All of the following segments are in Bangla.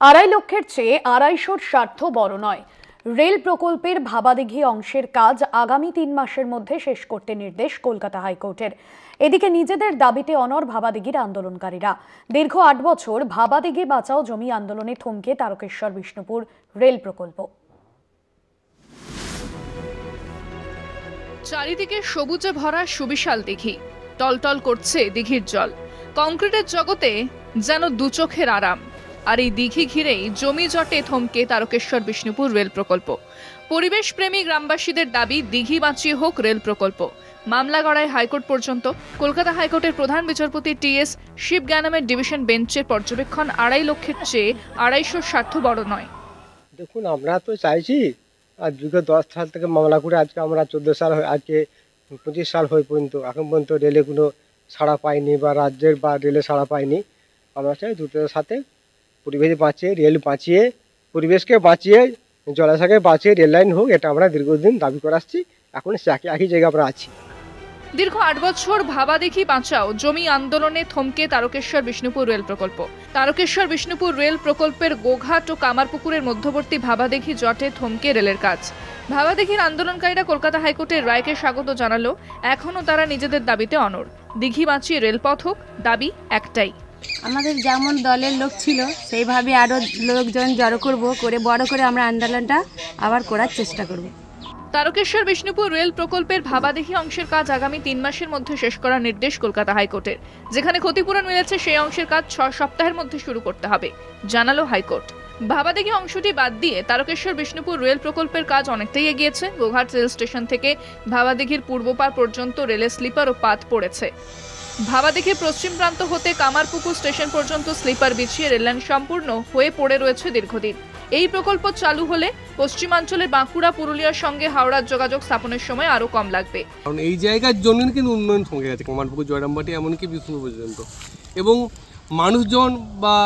আড়াই লক্ষের চেয়ে ২৫০র স্বার্থ বড় নয়। রেল প্রকল্পের ভাবাদিঘি অংশের কাজ আগামী ৩ মাসের মধ্যে শেষ করতে নির্দেশ কলকাতা হাইকোর্টের। এদিকে নিজেদের দাবিতে অনড় ভাবাদিঘির আন্দোলনকারীরা। দীর্ঘ ৮ বছর ভাবাদিঘি বাঁচাও জমি আন্দোলনে থমকে তারকেশ্বর বিষ্ণুপুর রেল প্রকল্প। চারিদিকে সবুজে ভরা সুবিশাল দিঘি, টলটল করছে দিঘির জল। কংক্রিটের জগতে যেন দুচোখের আরাম। আর এই দিঘি ঘিরেই জমি জটে থমকে তারকেশ্বর বিষ্ণুপুর রেল প্রকল্প। পরিবেশ প্রেমী গ্রামবাসীদের দাবি দিঘি বাঁচিয়ে হোক রেল প্রকল্প। মামলা গড়ায় হাইকোর্ট পর্যন্ত। কলকাতা হাইকোর্টের প্রধান বিচারপতি টি.এস. শিবজ্ঞানমের ডিভিশন বেঞ্চের পর্যবেক্ষণ ২৫ লক্ষের চেয়ে ২৫০র স্বার্থ বড় নয়। দেখুন, আমরা তো চাইছি আর দীর্ঘ 10 সাল থেকে মামলা করে আজকে আমরা 14 সাল হয়, আজকে 25 সাল হয়ে পর্যন্ত এখন পর্যন্ত রেলে কোনো ছাড়া পাইনি বা রাজ্যের বা রেলে ছাড়া পাইনি। আমরা চাই দুটোর সাথে পরিবেশ বাঁচিয়ে, রেল বাঁচিয়ে, পরিবেশকে বাঁচিয়ে, জলাশয়কে বাঁচিয়ে রেল লাইন হোক, এটা আমরা দীর্ঘদিন দাবি করে আসছি। এখন একই জায়গায় আমরা আছি। দীর্ঘ ৮ বছর ভাবাদিঘি বাঁচাও জমি আন্দোলনে থমকে তারকেশ্বর বিষ্ণুপুর রেল প্রকল্প। তারকেশ্বর বিষ্ণুপুর রেল প্রকল্পের গোঘাট ও কামারপুকুরের মধ্যবর্তী ভাবাদিঘি জটে থমকে রেলের কাজ। ভাবাদিঘির আন্দোলনকারীরা কলকাতা হাইকোর্টের রায়কে স্বাগত জানালো। এখনও তারা নিজেদের দাবিতে অনড়। দিঘি বাঁচিয়ে রেলপথ হোক, দাবি একটাই। আমাদের যেমন দলের লোক ছিল সেইভাবে আরও লোকজন জড়ো করে বড় করে আমরা আন্দোলনটা আবার করার চেষ্টা করব। তারকেশ্বর বিষ্ণুপুর রেল প্রকল্পের ভাবাদিঘি অংশের কাজ আগামী ৩ মাসের মধ্যে শেষ করার নির্দেশ কলকাতা হাইকোর্টের। যেখানে ক্ষতিপূরণ মিলেছে সেই অংশের কাজ ৬ সপ্তাহের মধ্যে শুরু করতে হবে, জানালো হাইকোর্ট। ভাবাদিঘি অংশটি বাদ দিয়ে তারকেশ্বর বিষ্ণুপুর রেল প্রকল্পের কাজ অনেকটাই এগিয়েছে। গোঘাট রেল স্টেশন থেকে ভাবাদিঘির পূর্বপার পর্যন্ত রেলের স্লিপার ও পাত পড়েছে। ভাবাদিঘির পশ্চিম প্রান্ত হতে কামারপুকুর স্টেশন পর্যন্ত স্লিপার বিছিয়ে রেললাইন সম্পূর্ণ হয়ে পড়ে রয়েছে দীর্ঘদিন। এই প্রকল্প চালু হলে পশ্চিমাঞ্চলের বাঁকুড়া, পুরুলিয়ার সঙ্গে হাওড়ার যোগাযোগ স্থাপনের সময় আরও কম লাগবে। কারণ এই জায়গার জন্য কিন্তু উন্নয়ন থমকে গেছে, কামারপুকুর, জয়রামবাটি, এমনকি বিষ্ণুপুর পর্যন্ত। এবং মানুষজন বা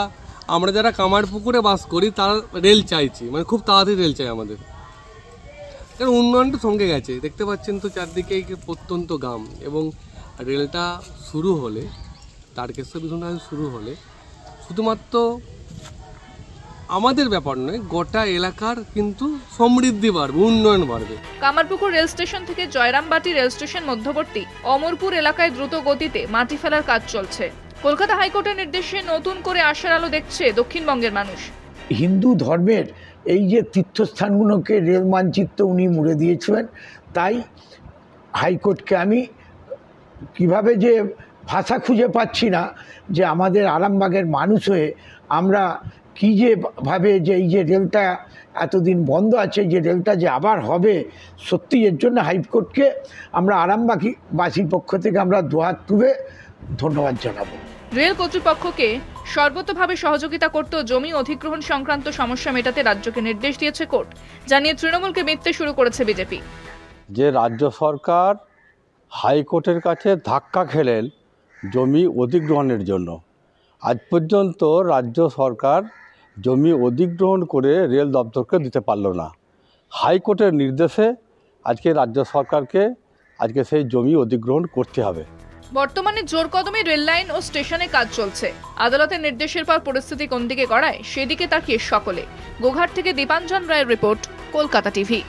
আমরা যারা কামারপুকুরে বাস করি তারা রেল চাইছি, মানে খুব তাড়াতাড়ি রেল চাই আমাদের। কারণ উন্নয়নটা থমকে গেছে, দেখতে পাচ্ছেন তো চারদিকে প্রত্যন্ত গ্রাম। এবং রেলটা শুরু হলে, তারকেশ্বর বিষ্ণুপুর শুরু হলে শুধুমাত্র আমাদের ব্যাপার নয়, গোটা এলাকার কিন্তু সমৃদ্ধি বাড়বে, উন্নয়ন বাড়বে। কামারপুকুর রেল স্টেশন থেকে জয়রামবাটি রেল স্টেশন মধ্যবর্তী অমরপুর এলাকায় দ্রুত গতিতে মাটি ফেলার কাজ চলছে। কলকাতা হাইকোর্টের নির্দেশে নতুন করে আশার আলো দেখছে দক্ষিণবঙ্গের মানুষ। হিন্দু ধর্মের এই যে তীর্থস্থানগুলোকে রেল মানচিত্র উনি মুড়ে দিয়েছিলেন, তাই হাইকোর্টকে আমি কিভাবে যে ভাষা খুঁজে পাচ্ছি না যে আমাদের আরামবাগের মানুষ হয়ে আমরা কী যে ভাবে যে এই যে রেলটা এতদিন বন্ধ আছে, যে রেলটা যে আবার হবে, সত্যি এর জন্য হাইকোর্টকে আমরা আরামবাগীবাসীর পক্ষ থেকে আমরা দুহাত তুলে ধন্যবাদ জানাবো। রেল কর্তৃপক্ষকে সর্বতোভাবে সহযোগিতা করতে জমি অধিগ্রহণ সংক্রান্ত সমস্যা মেটাতে রাজ্যকে নির্দেশ দিয়েছে কোর্ট, জানিয়ে তৃণমূলকে মিথ্যে শুরু করেছে বিজেপি। যে রাজ্য সরকার হাইকোর্টের কাছে ধাক্কা খেলেন জমি অধিগ্রহণের জন্য, আজ পর্যন্ত রাজ্য সরকার জমি অধিগ্রহণ করে রেল দপ্তরকে দিতে পারল না। হাইকোর্টের নির্দেশে আজকে রাজ্য সরকারকে আজকে সেই জমি অধিগ্রহণ করতে হবে। বর্তমানে জোর কদমে রেল লাইন ও স্টেশনে কাজ চলছে। আদালতের নির্দেশের পর পরিস্থিতি কোন দিকে গড়ায় সেদিকে তাকিয়ে সকলে। গোঘাট থেকে দীপাঞ্জন রায়ের রিপোর্ট, কলকাতা টিভি।